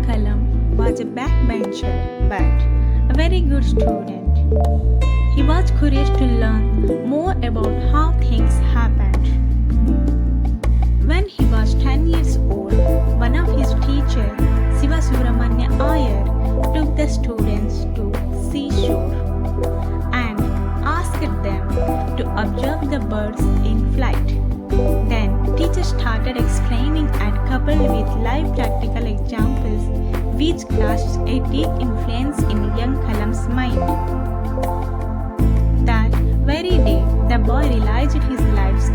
Kalam was a backbencher but a very good student. He was curious to learn more about how things happened. When he was 10 years old, one of his teachers, Siva Subramanya Iyer, took the students to seashore and asked them to observe the birds in flight. Then teacher started explaining and coupled with live practical examples which cast a deep influence in young Kalam's mind. That very day, the boy realized his life's